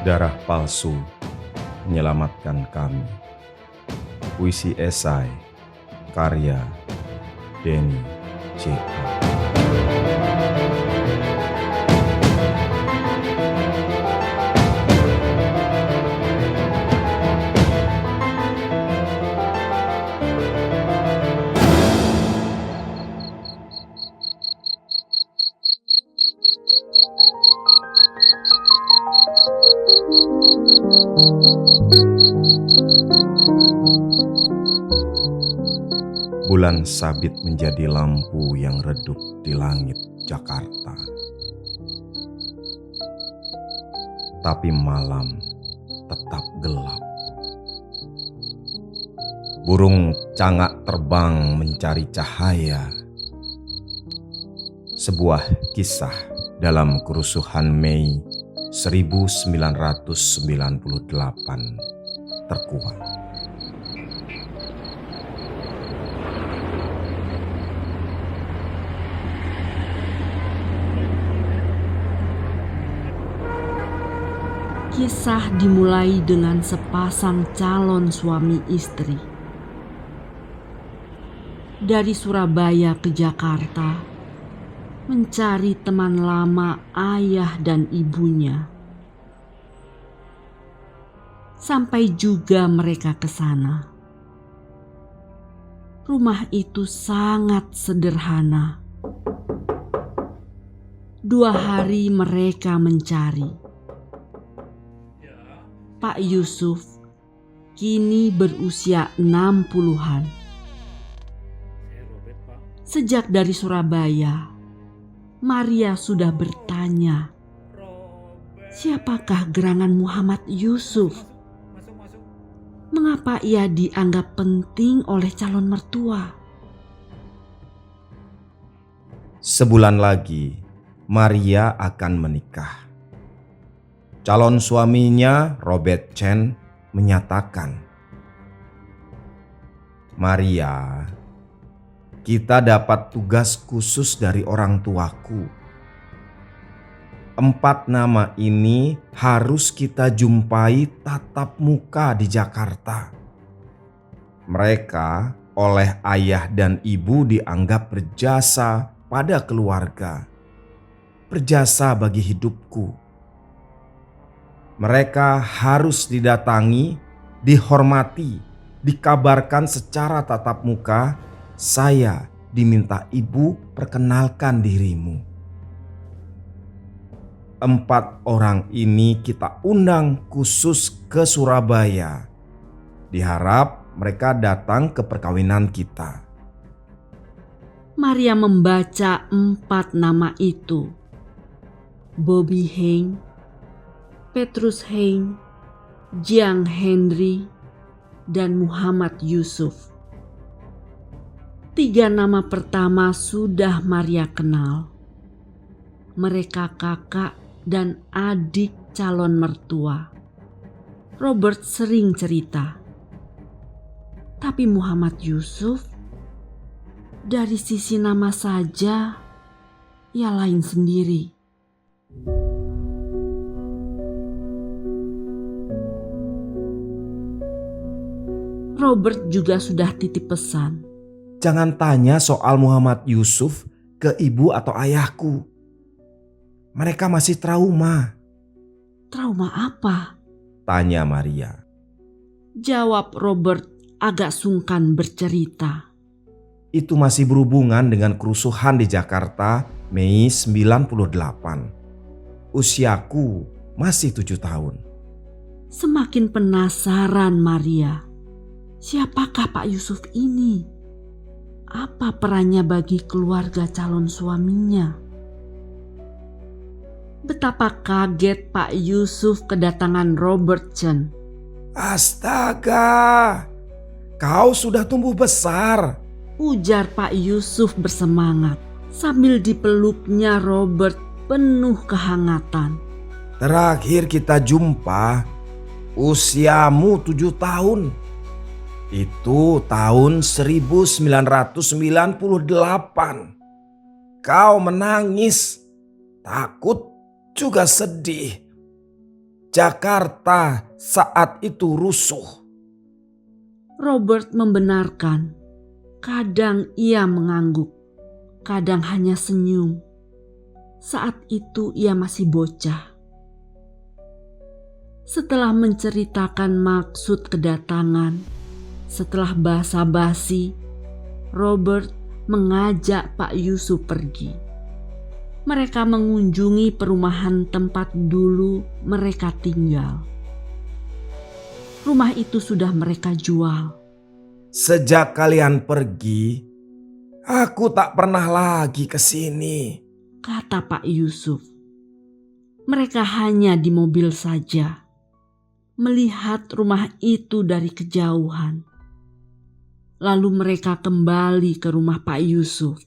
Darah palsu menyelamatkan kami. Puisi esai karya Denny J.A. Bulan sabit menjadi lampu yang redup di langit Jakarta. Tapi malam tetap gelap. Burung cangak terbang mencari cahaya. Sebuah kisah dalam kerusuhan Mei 1998 terkuat. Kisah dimulai dengan sepasang calon suami istri. Dari Surabaya ke Jakarta, mencari teman lama ayah dan ibunya. Sampai juga mereka ke sana. Rumah itu sangat sederhana. 2 hari mereka mencari. Pak Yusuf kini berusia 60-an. Sejak dari Surabaya, Maria sudah bertanya, siapakah gerangan Muhammad Yusuf? Mengapa ia dianggap penting oleh calon mertua? Sebulan lagi, Maria akan menikah. Calon suaminya, Robert Chen, menyatakan, "Maria, kita dapat tugas khusus dari orang tuaku. 4 nama ini harus kita jumpai tatap muka di Jakarta. Mereka oleh ayah dan ibu dianggap berjasa pada keluarga, berjasa bagi hidupku. Mereka harus didatangi, dihormati, dikabarkan secara tatap muka, saya diminta ibu perkenalkan dirimu." 4 orang ini kita undang khusus ke Surabaya. Diharap mereka datang ke perkawinan kita. Maria membaca 4 nama itu. Bobby Heng, Petrus Heng, Jiang Henry, dan Muhammad Yusuf. 3 nama pertama sudah Maria kenal. Mereka kakak dan adik calon mertua. Robert sering cerita. Tapi Muhammad Yusuf, dari sisi nama saja, ia lain sendiri. Robert juga sudah titip pesan. "Jangan tanya soal Muhammad Yusuf ke ibu atau ayahku. Mereka masih trauma." "Trauma apa?" tanya Maria. Jawab Robert agak sungkan bercerita. "Itu masih berhubungan dengan kerusuhan di Jakarta Mei 98. Usiaku masih 7 tahun. Semakin penasaran Maria. Siapakah Pak Yusuf ini? Apa perannya bagi keluarga calon suaminya? Betapa kaget Pak Yusuf kedatangan Robert Chen. "Astaga, kau sudah tumbuh besar," ujar Pak Yusuf bersemangat sambil dipeluknya Robert penuh kehangatan. "Terakhir kita jumpa, usiamu 7 tahun. Itu tahun 1998. Kau menangis, takut, juga sedih. Jakarta saat itu rusuh. Robert membenarkan. Kadang ia mengangguk, kadang hanya senyum. Saat itu ia masih bocah. Setelah menceritakan maksud kedatangan, setelah basa-basi, Robert mengajak Pak Yusuf pergi. Mereka mengunjungi perumahan tempat dulu mereka tinggal. Rumah itu sudah mereka jual. Sejak kalian pergi, aku tak pernah lagi ke sini, kata Pak Yusuf. Mereka hanya di mobil saja, melihat rumah itu dari kejauhan. Lalu mereka kembali ke rumah Pak Yusuf.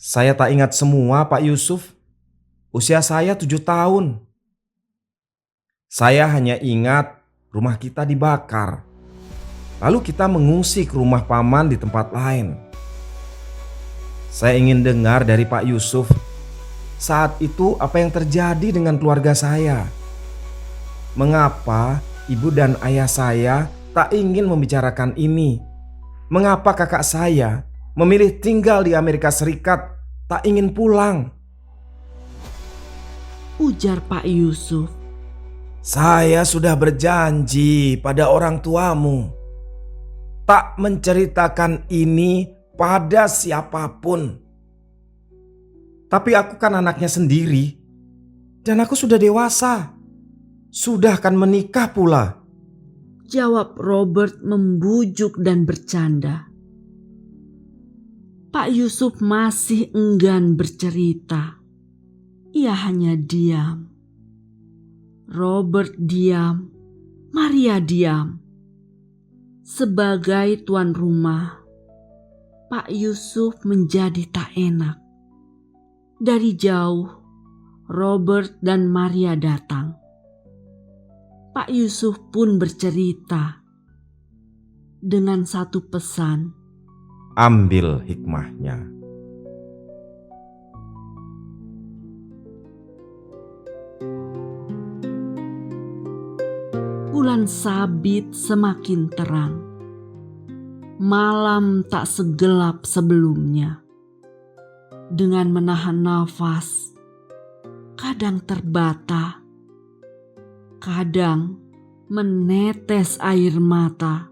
Saya tak ingat semua, Pak Yusuf. Usia saya 7 tahun. Saya hanya ingat rumah kita dibakar. Lalu kita mengungsi ke rumah paman di tempat lain. Saya ingin dengar dari Pak Yusuf, saat itu apa yang terjadi dengan keluarga saya? Mengapa ibu dan ayah saya tak ingin membicarakan ini? Mengapa kakak saya memilih tinggal di Amerika Serikat, tak ingin pulang? Ujar Pak Yusuf. Saya sudah berjanji pada orang tuamu tak menceritakan ini pada siapapun. Tapi aku kan anaknya sendiri dan aku sudah dewasa. Sudah akan menikah pula. Jawab Robert membujuk dan bercanda. Pak Yusuf masih enggan bercerita. Ia hanya diam. Robert diam, Maria diam. Sebagai tuan rumah, Pak Yusuf menjadi tak enak. Dari jauh, Robert dan Maria datang. Pak Yusuf pun bercerita dengan satu pesan. Ambil hikmahnya. Bulan sabit semakin terang. Malam tak segelap sebelumnya. Dengan menahan nafas, kadang terbata, kadang menetes air mata,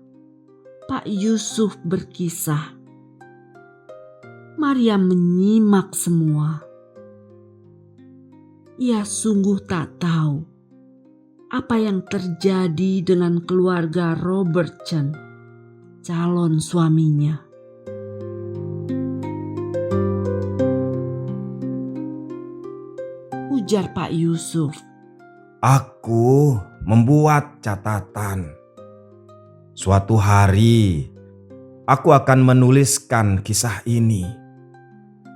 Pak Yusuf berkisah. Maria menyimak semua. Ia sungguh tak tahu apa yang terjadi dengan keluarga Robertson, calon suaminya. Ujar Pak Yusuf. Aku membuat catatan. Suatu hari aku akan menuliskan kisah ini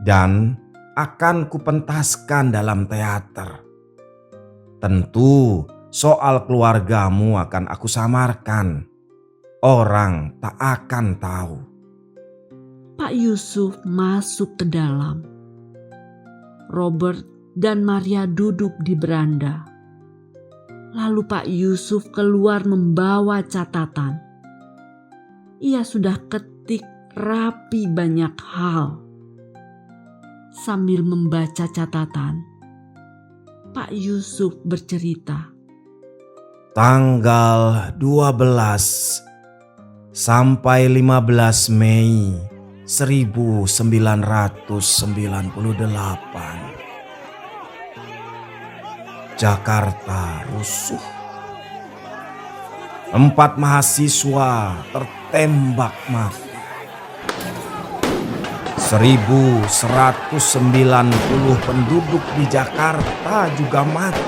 dan akan kupentaskan dalam teater. Tentu soal keluargamu akan aku samarkan. Orang tak akan tahu. Pak Yusuf masuk ke dalam. Robert dan Maria duduk di beranda. Lalu Pak Yusuf keluar membawa catatan. Ia sudah ketik rapi banyak hal. Sambil membaca catatan, Pak Yusuf bercerita. Tanggal 12 sampai 15 Mei 1998. Jakarta rusuh. 4 mahasiswa tertembak mati. 1.190 penduduk di Jakarta juga mati.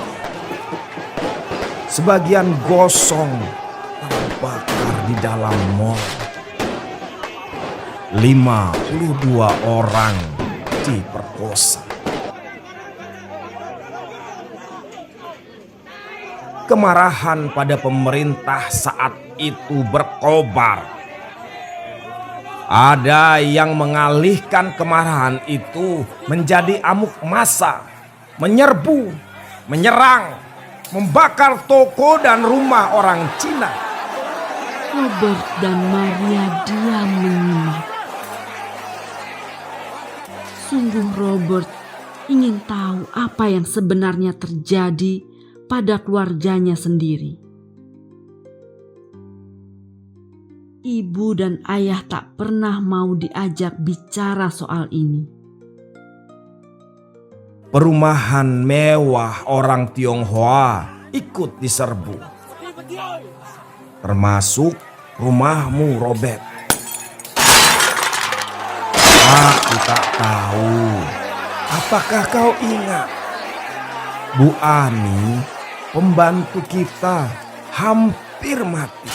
Sebagian gosong terbakar di dalam mal. 52 orang diperkosa. Kemarahan pada pemerintah saat itu berkobar. Ada yang mengalihkan kemarahan itu menjadi amuk massa, menyerbu, menyerang, membakar toko dan rumah orang Cina. Robert dan Maria diam menyimak. Sungguh Robert ingin tahu apa yang sebenarnya terjadi pada keluarganya sendiri. Ibu dan ayah tak pernah mau diajak bicara soal ini. Perumahan mewah orang Tionghoa ikut diserbu, termasuk rumahmu, Robert. Aku tak tahu apakah kau ingat, Bu Ani, pembantu kita, hampir mati.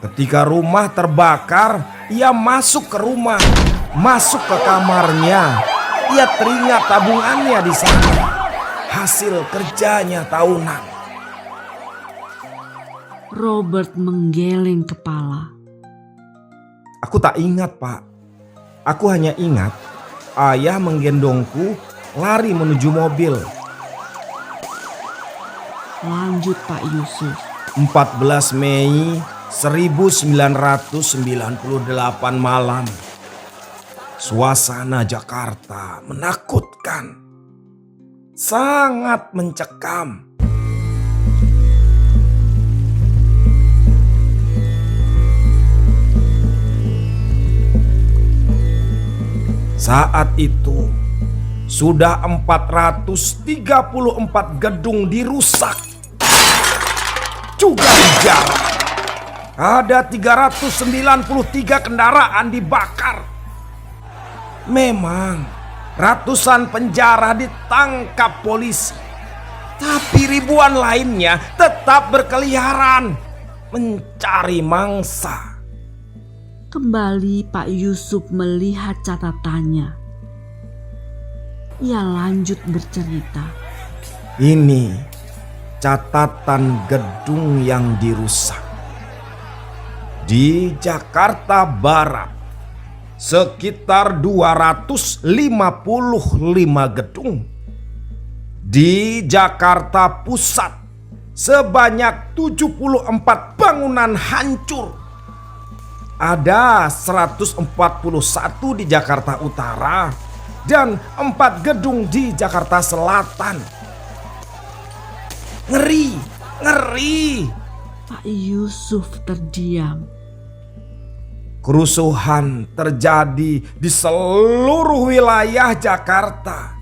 Ketika rumah terbakar, ia masuk ke rumah, masuk ke kamarnya. Ia teringat tabungannya di sana, hasil kerjanya tahunan. Robert menggeleng kepala. Aku tak ingat, Pak. Aku hanya ingat ayah menggendongku lari menuju mobil. Lanjut Pak Yusuf. 14 Mei 1998 malam. Suasana Jakarta menakutkan. Sangat mencekam. Saat itu sudah 434 gedung dirusak, juga dijarah. Ada 393 kendaraan dibakar. Memang ratusan penjara ditangkap polisi, tapi ribuan lainnya tetap berkeliaran mencari mangsa. Kembali Pak Yusuf melihat catatannya. Ia lanjut bercerita. Ini catatan gedung yang dirusak. Di Jakarta Barat sekitar 255 gedung. Di Jakarta Pusat sebanyak 74 bangunan hancur. Ada 141 di Jakarta Utara dan 4 gedung di Jakarta Selatan. Ngeri, ngeri. Pak Yusuf terdiam. Kerusuhan terjadi di seluruh wilayah Jakarta,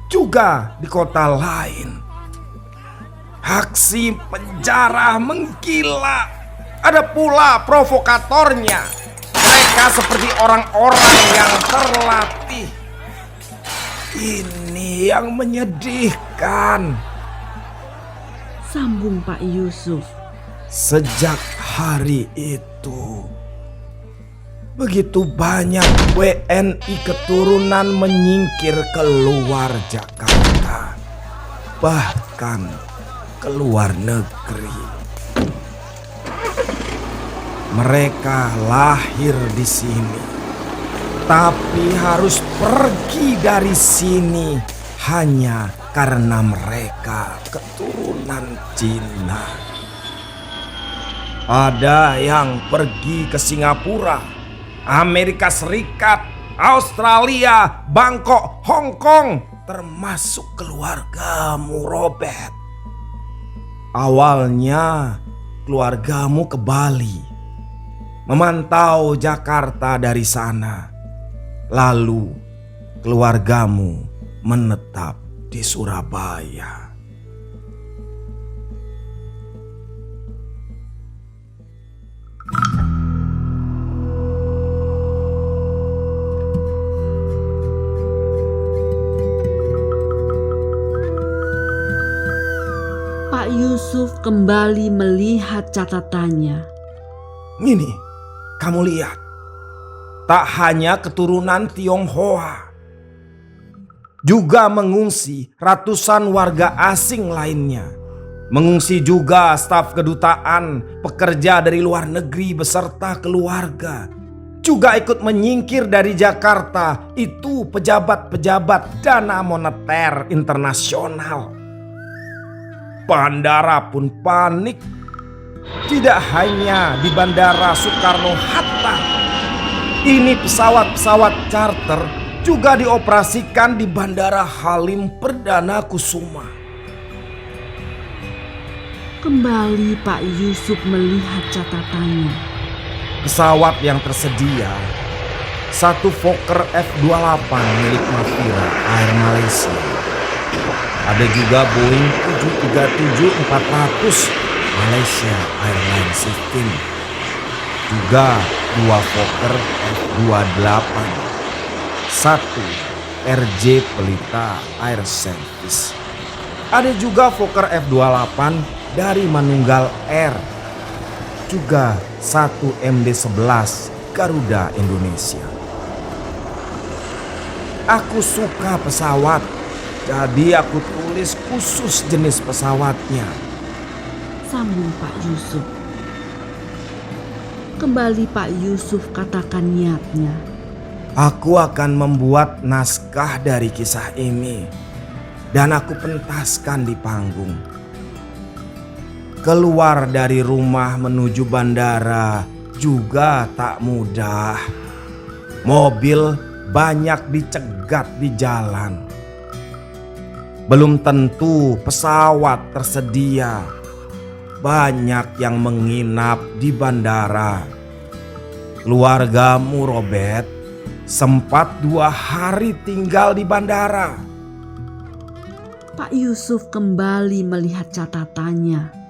juga di kota lain. Aksi penjara menggila. Ada pula provokatornya. Mereka seperti orang-orang yang terlatih. Ini yang menyedihkan. Sambung Pak Yusuf. Sejak hari itu, begitu banyak WNI keturunan menyingkir keluar Jakarta, bahkan keluar negeri. Mereka lahir di sini, tapi harus pergi dari sini hanya karena mereka keturunan Cina. Ada yang pergi ke Singapura, Amerika Serikat, Australia, Bangkok, Hong Kong, termasuk keluargamu, Robert. Awalnya keluargamu ke Bali, memantau Jakarta dari sana. Lalu keluargamu menetap di Surabaya. Pak Yusuf kembali melihat catatannya. Ini, kamu lihat. Tak hanya keturunan Tionghoa, juga mengungsi ratusan warga asing lainnya. Mengungsi juga staf kedutaan, pekerja dari luar negeri beserta keluarga. Juga ikut menyingkir dari Jakarta, itu pejabat-pejabat Dana Moneter Internasional. Bandara pun panik. Tidak hanya di Bandara Soekarno-Hatta, ini pesawat-pesawat charter juga dioperasikan di Bandara Halim Perdana Kusuma. Kembali Pak Yusuf melihat catatannya. Pesawat yang tersedia, satu Fokker F-28 milik Mafira Air Malaysia. Ada juga Boeing 737-400 Malaysia Airlines System. Juga dua Fokker F-28, satu RJ Pelita Air Service. Ada juga Fokker F-28 dari Manunggal Air. Juga satu MD-11 Garuda Indonesia. Aku suka pesawat, jadi aku tulis khusus jenis pesawatnya. Sambung Pak Yusuf. Kembali Pak Yusuf katakan niatnya. Aku akan membuat naskah dari kisah ini dan aku pentaskan di panggung. Keluar dari rumah menuju bandara juga tak mudah. Mobil banyak dicegat di jalan. Belum tentu pesawat tersedia. Banyak yang menginap di bandara. Keluargamu, Robert, sempat 2 hari tinggal di bandara. Pak Yusuf kembali melihat catatannya.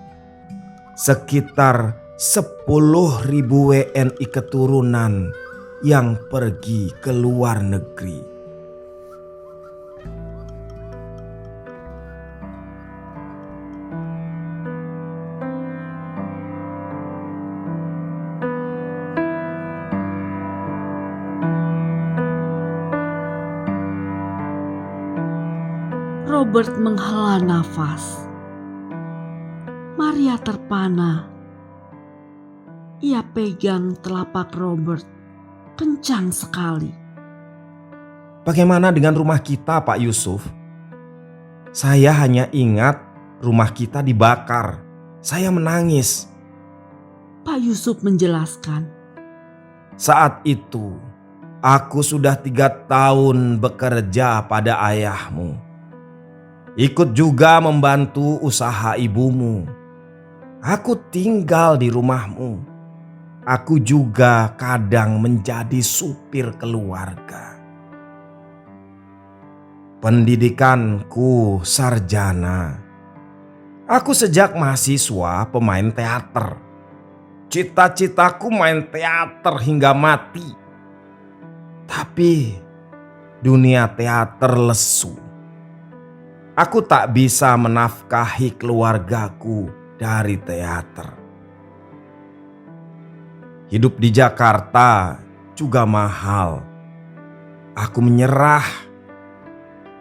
Sekitar 10.000 WNI keturunan yang pergi ke luar negeri. Robert menghela nafas. Maria terpana. Ia pegang telapak Robert kencang sekali. Bagaimana dengan rumah kita, Pak Yusuf? Saya hanya ingat rumah kita dibakar. Saya menangis. Pak Yusuf menjelaskan. Saat itu, aku sudah 3 tahun bekerja pada ayahmu. Ikut juga membantu usaha ibumu. Aku tinggal di rumahmu. Aku juga kadang menjadi supir keluarga. Pendidikanku sarjana. Aku sejak mahasiswa pemain teater. Cita-citaku main teater hingga mati. Tapi dunia teater lesu. Aku tak bisa menafkahi keluargaku dari teater. Hidup di Jakarta juga mahal. Aku menyerah.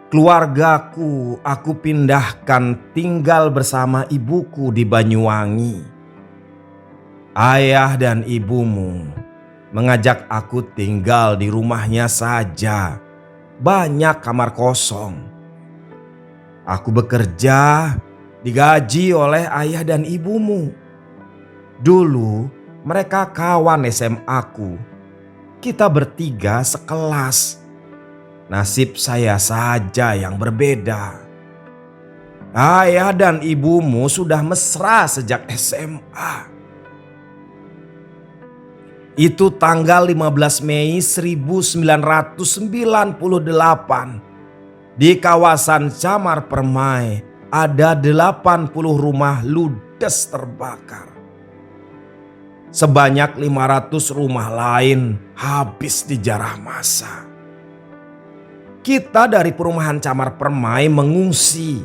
Keluargaku aku pindahkan tinggal bersama ibuku di Banyuwangi. Ayah dan ibumu mengajak aku tinggal di rumahnya saja. Banyak kamar kosong. Aku bekerja, digaji oleh ayah dan ibumu. Dulu mereka kawan SMA-ku. Kita bertiga sekelas. Nasib saya saja yang berbeda. Ayah dan ibumu sudah mesra sejak SMA. Itu tanggal 15 Mei 1998. Di kawasan Camar Permai ada 80 rumah ludes terbakar. Sebanyak 500 rumah lain habis dijarah massa. Kita dari perumahan Camar Permai mengungsi.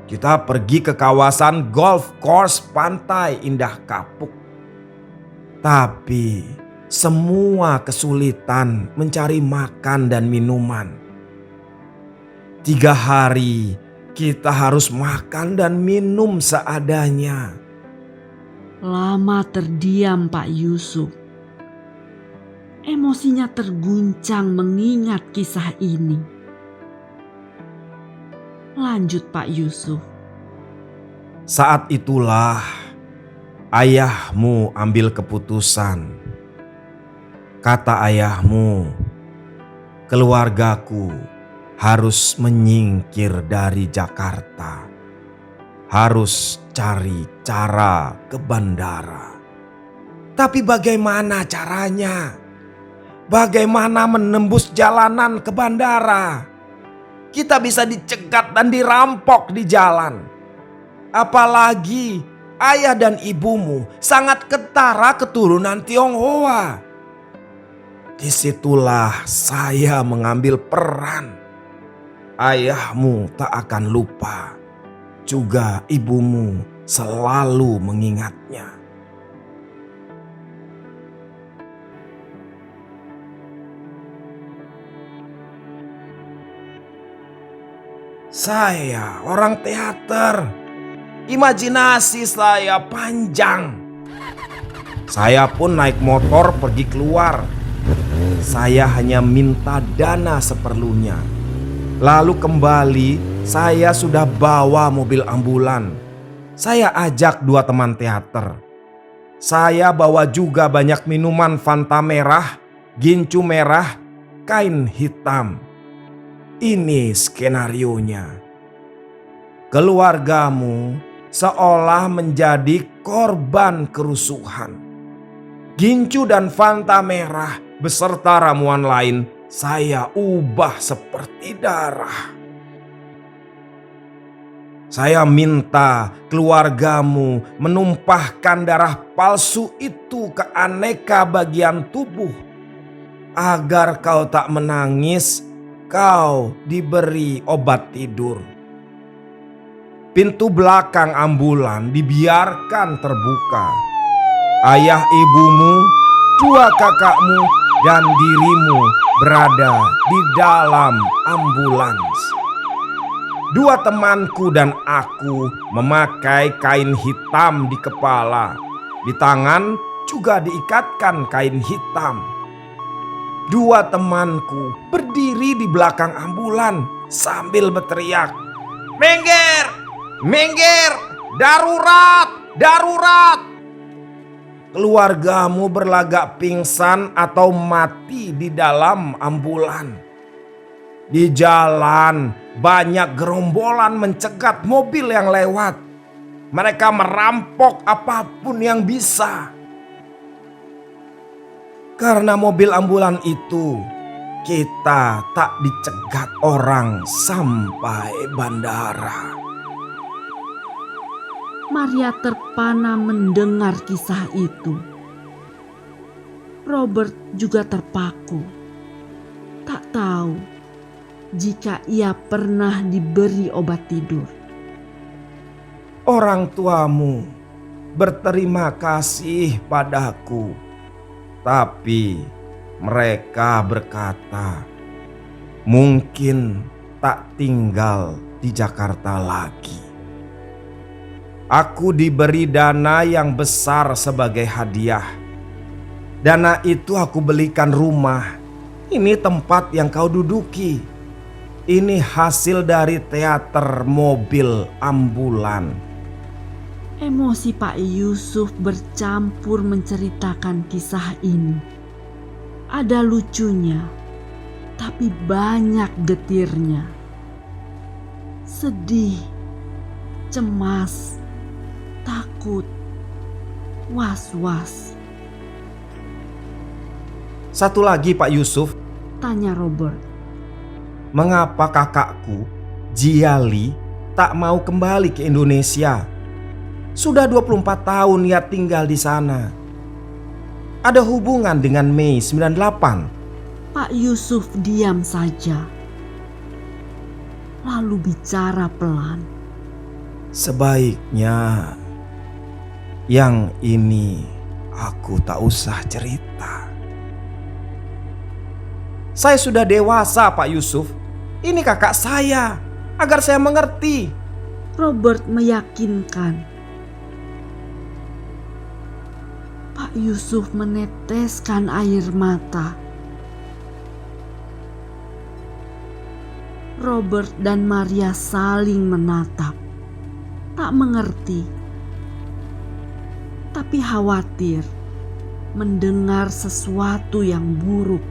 Kita pergi ke kawasan golf course Pantai Indah Kapuk. Tapi semua kesulitan mencari makan dan minuman. 3 hari kita harus makan dan minum seadanya. Lama terdiam Pak Yusuf. Emosinya terguncang mengingat kisah ini. Lanjut Pak Yusuf. Saat itulah ayahmu ambil keputusan. Kata ayahmu, keluargaku harus menyingkir dari Jakarta. Harus cari cara ke bandara. Tapi bagaimana caranya? Bagaimana menembus jalanan ke bandara? Kita bisa dicegat dan dirampok di jalan. Apalagi ayah dan ibumu sangat ketara keturunan Tionghoa. Disitulah saya mengambil peran. Ayahmu tak akan lupa. Juga ibumu selalu mengingatnya. Saya orang teater. Imajinasi saya panjang. Saya pun naik motor pergi keluar. Saya hanya minta dana seperlunya. Lalu kembali saya sudah bawa mobil ambulan. Saya ajak 2 teman teater. Saya bawa juga banyak minuman Fanta merah, gincu merah, kain hitam. Ini skenarionya. Keluargamu seolah menjadi korban kerusuhan. Gincu dan Fanta merah beserta ramuan lain saya ubah seperti darah. Saya minta keluargamu menumpahkan darah palsu itu ke aneka bagian tubuh. Agar kau tak menangis, kau diberi obat tidur. Pintu belakang ambulan dibiarkan terbuka. Ayah ibumu, 2 kakakmu, dan dirimu berada di dalam ambulans. 2 temanku dan aku memakai kain hitam di kepala. Di tangan juga diikatkan kain hitam. 2 temanku berdiri di belakang ambulan sambil berteriak, "Minggir! Minggir! Darurat! Darurat!" Keluargamu berlagak pingsan atau mati di dalam ambulan. Di jalan banyak gerombolan mencegat mobil yang lewat. Mereka merampok apapun yang bisa. Karena mobil ambulan itu, kita tak dicegat orang sampai bandara. Maria terpana mendengar kisah itu. Robert juga terpaku. Tak tahu jika ia pernah diberi obat tidur. Orang tuamu berterima kasih padaku, tapi mereka berkata, mungkin tak tinggal di Jakarta lagi. Aku diberi dana yang besar sebagai hadiah. Dana itu aku belikan rumah. Ini tempat yang kau duduki. Ini hasil dari teater mobil ambulan. Emosi Pak Yusuf bercampur menceritakan kisah ini. Ada lucunya, tapi banyak getirnya. Sedih, cemas, takut, was-was. Satu lagi Pak Yusuf, Tanya Robert. mengapa kakakku, Jiali, tak mau kembali ke Indonesia? Sudah 24 tahun ia tinggal di sana. Ada hubungan dengan Mei 98? Pak Yusuf diam saja. Lalu bicara pelan. Sebaiknya yang ini aku tak usah cerita. Saya sudah dewasa Pak Yusuf. Ini kakak saya, agar saya mengerti. Robert meyakinkan. Pak Yusuf meneteskan air mata. Robert dan Maria saling menatap. tak mengerti, tapi khawatir mendengar sesuatu yang buruk.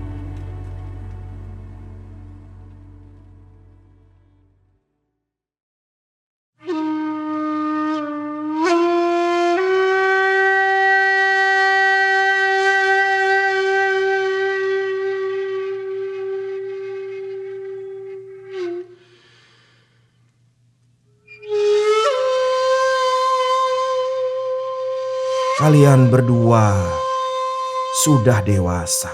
Kalian berdua sudah dewasa.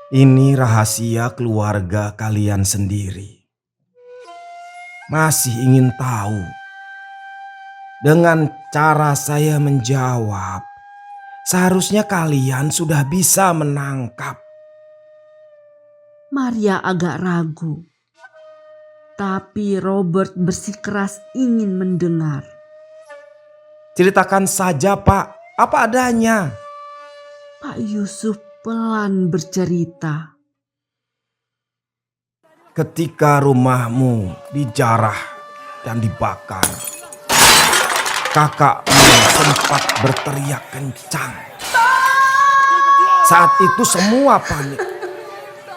Ini rahasia keluarga kalian sendiri. Masih ingin tahu? Dengan cara saya menjawab, seharusnya kalian sudah bisa menangkap. Maria agak ragu, tapi Robert bersikeras ingin mendengar. Ceritakan saja, Pak, apa adanya. Pak Yusuf pelan bercerita. Ketika rumahmu dijarah dan dibakar, kakakmu sempat berteriak kencang. Saat itu semua panik.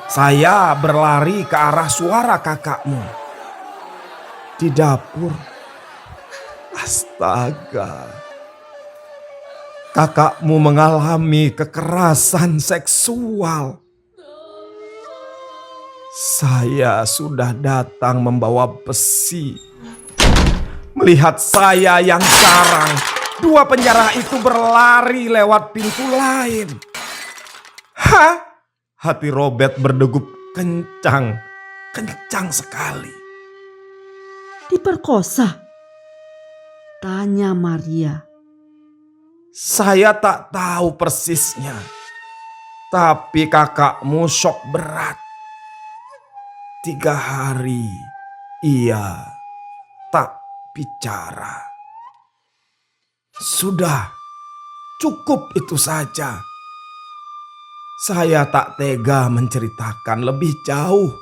Saya berlari ke arah suara kakakmu. Di dapur. Astaga. Kakakmu mengalami kekerasan seksual. Saya sudah datang membawa besi. Melihat saya yang garang, dua penjara itu berlari lewat pintu lain. Hah? Hati Robert berdegup kencang sekali. Diperkosa? Tanya Maria. Saya tak tahu persisnya, tapi kakakmu syok berat. 3 hari ia tak bicara. Sudah, cukup itu saja. Saya tak tega menceritakan lebih jauh.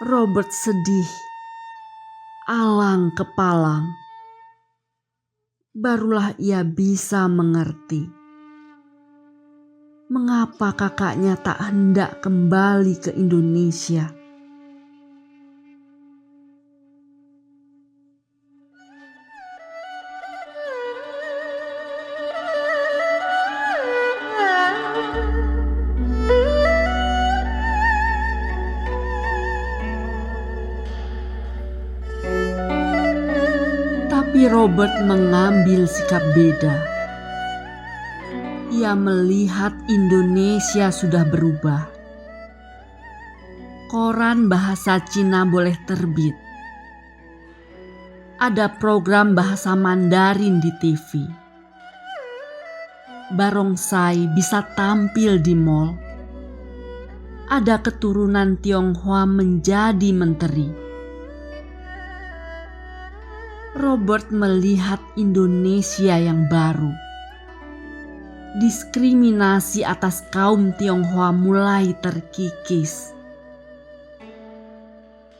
Robert sedih, alang kepalang. Barulah ia bisa mengerti mengapa kakaknya tak hendak kembali ke Indonesia. Tapi Robert mengambil sikap beda. Ia melihat Indonesia sudah berubah. Koran bahasa Cina boleh terbit. Ada program bahasa Mandarin di TV. Barongsai bisa tampil di mall. Ada keturunan Tionghoa menjadi menteri. Robert melihat Indonesia yang baru. Diskriminasi atas kaum Tionghoa mulai terkikis.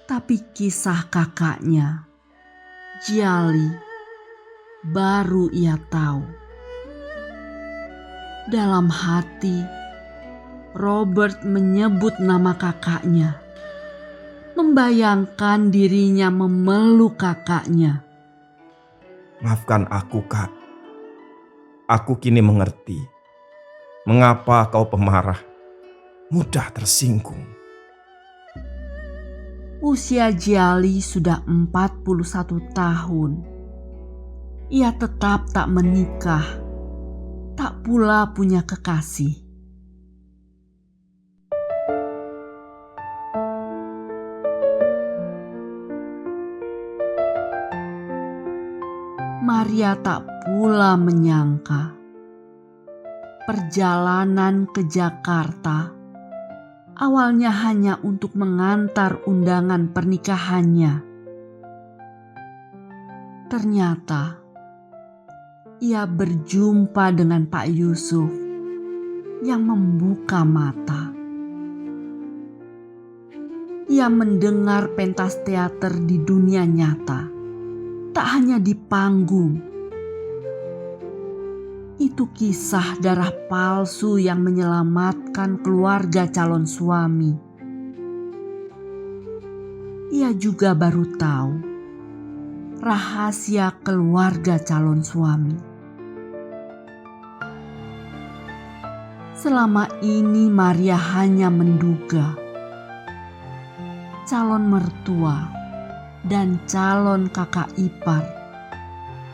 Tapi kisah kakaknya, Jiali, baru ia tahu. Dalam hati, Robert menyebut nama kakaknya, membayangkan dirinya memeluk kakaknya. Maafkan aku, Kak. Aku kini mengerti mengapa kau pemarah, mudah tersinggung. Usia Jiali sudah 41 tahun. Ia tetap tak menikah, tak pula punya kekasih. Maria tak pula menyangka perjalanan ke Jakarta awalnya hanya untuk mengantar undangan pernikahannya. Ternyata ia berjumpa dengan Pak Yusuf yang membuka mata. Ia mendengar pentas teater di dunia nyata, tak hanya di panggung. Itu kisah darah palsu yang menyelamatkan keluarga calon suami. Ia juga baru tahu rahasia keluarga calon suami. Selama ini Maria hanya menduga calon mertua dan calon kakak ipar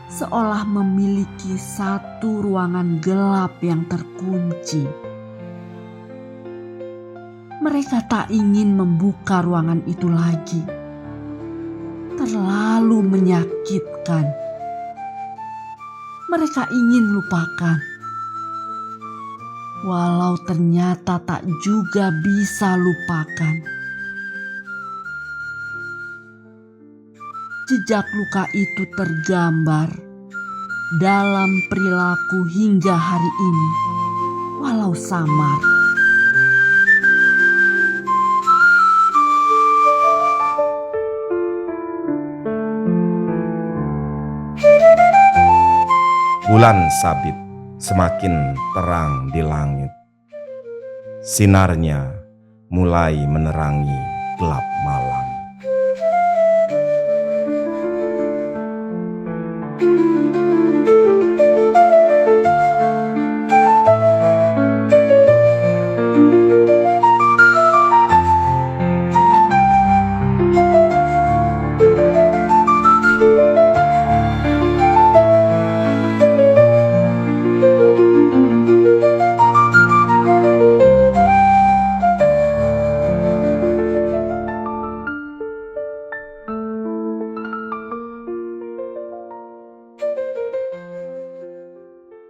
seolah memiliki satu ruangan gelap yang terkunci. Mereka tak ingin membuka ruangan itu lagi. Terlalu menyakitkan. Mereka ingin lupakan. Walau ternyata tak juga bisa lupakan. Jejak luka itu tergambar dalam perilaku hingga hari ini, walau samar. Bulan sabit semakin terang di langit. Sinarnya mulai menerangi gelap malam.